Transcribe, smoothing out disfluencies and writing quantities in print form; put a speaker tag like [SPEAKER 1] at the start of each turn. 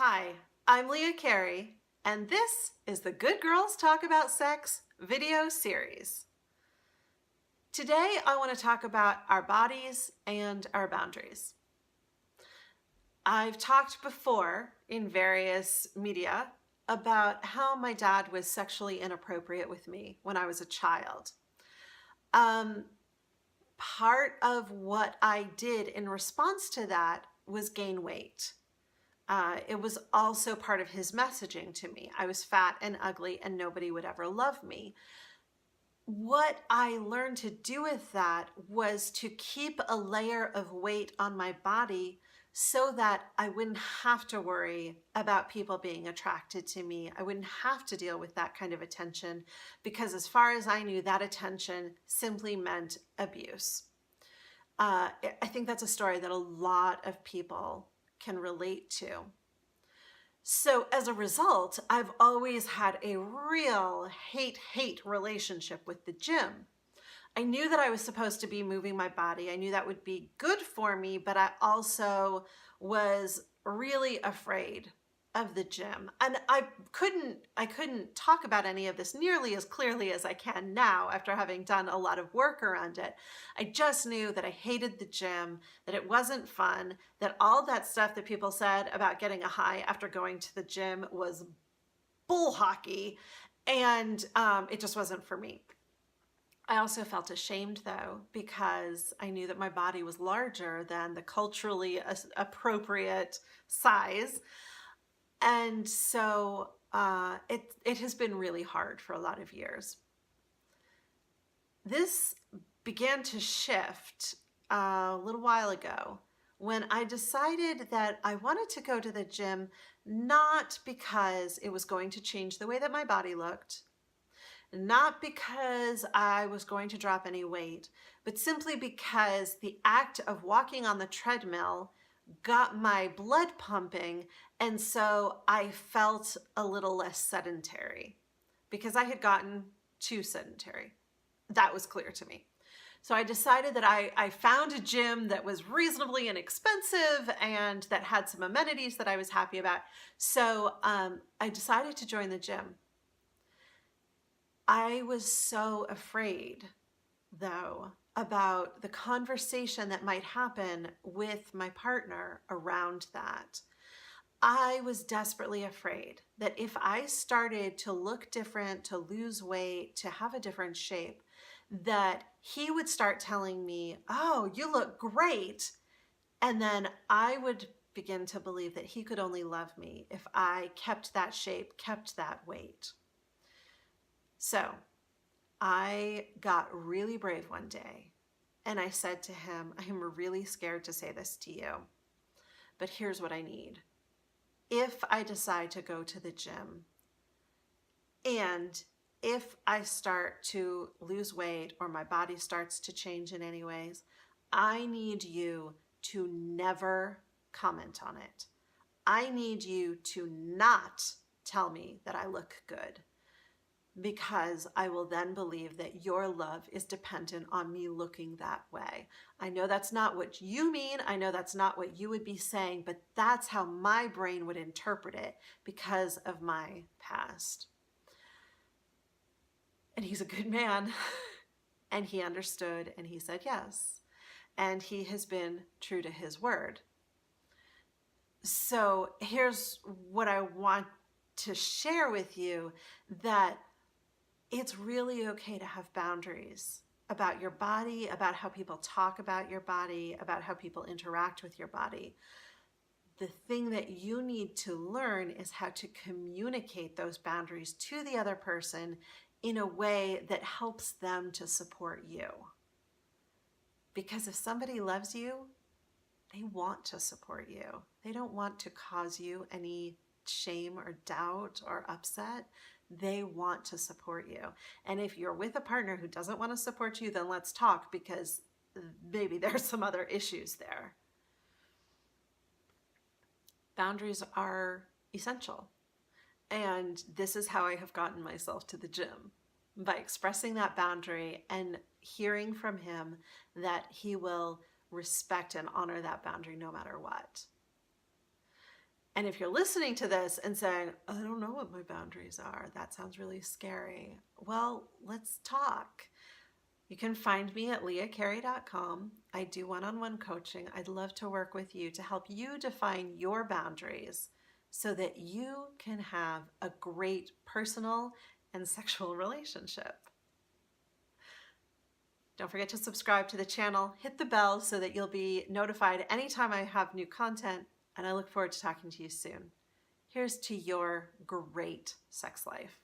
[SPEAKER 1] Hi, I'm Leah Carey, and this is the Good Girls Talk About Sex video series. Today, I want to talk about our bodies and our boundaries. I've talked before in various media about how my dad was sexually inappropriate with me when I was a child. Part of what I did in response to that was gain weight. It was also part of his messaging to me. I was fat and ugly and nobody would ever love me. What I learned to do with that was to keep a layer of weight on my body so that I wouldn't have to worry about people being attracted to me. I wouldn't have to deal with that kind of attention because as far as I knew, that attention simply meant abuse. I think that's a story that a lot of people can relate to. So as a result, I've always had a real hate-hate relationship with the gym. I knew that I was supposed to be moving my body. I knew that would be good for me, but I also was really afraid of the gym. And I couldn't talk about any of this nearly as clearly as I can now after having done a lot of work around it. I just knew that I hated the gym, that it wasn't fun, that all that stuff that people said about getting a high after going to the gym was bull hockey, and it just wasn't for me. I also felt ashamed though, because I knew that my body was larger than the culturally appropriate size. And so it has been really hard for a lot of years. This began to shift a little while ago when I decided that I wanted to go to the gym, not because it was going to change the way that my body looked, not because I was going to drop any weight, but simply because the act of walking on the treadmill got my blood pumping, and so I felt a little less sedentary because I had gotten too sedentary. That was clear to me. So I decided that I found a gym that was reasonably inexpensive and that had some amenities that I was happy about. So I decided to join the gym. I was so afraid, though, about the conversation that might happen with my partner around that. I was desperately afraid that if I started to look different, to lose weight, to have a different shape, that he would start telling me, "Oh, you look great." And then I would begin to believe that he could only love me if I kept that shape, kept that weight. So I got really brave one day and I said to him, "I am really scared to say this to you, but here's what I need. If I decide to go to the gym and if I start to lose weight or my body starts to change in any ways, I need you to never comment on it. I need you to not tell me that I look good, because I will then believe that your love is dependent on me looking that way." I know that's not what you mean. I know that's not what you would be saying, but that's how my brain would interpret it because of my past. And he's a good man. And he understood and he said yes. And he has been true to his word. So here's what I want to share with you, that it's really okay to have boundaries about your body, about how people talk about your body, about how people interact with your body. The thing that you need to learn is how to communicate those boundaries to the other person in a way that helps them to support you. Because if somebody loves you, they want to support you. They don't want to cause you any shame or doubt or upset. They want to support you. And if you're with a partner who doesn't want to support you, then let's talk, because maybe there's some other issues there. Boundaries are essential. And this is how I have gotten myself to the gym, by expressing that boundary and hearing from him that he will respect and honor that boundary no matter what. And if you're listening to this and saying, I don't know what my boundaries are, that sounds really scary. Well, let's talk. You can find me at leahcarey.com. I do one-on-one coaching. I'd love to work with you to help you define your boundaries so that you can have a great personal and sexual relationship. Don't forget to subscribe to the channel, hit the bell so that you'll be notified anytime I have new content, and I look forward to talking to you soon. Here's to your great sex life.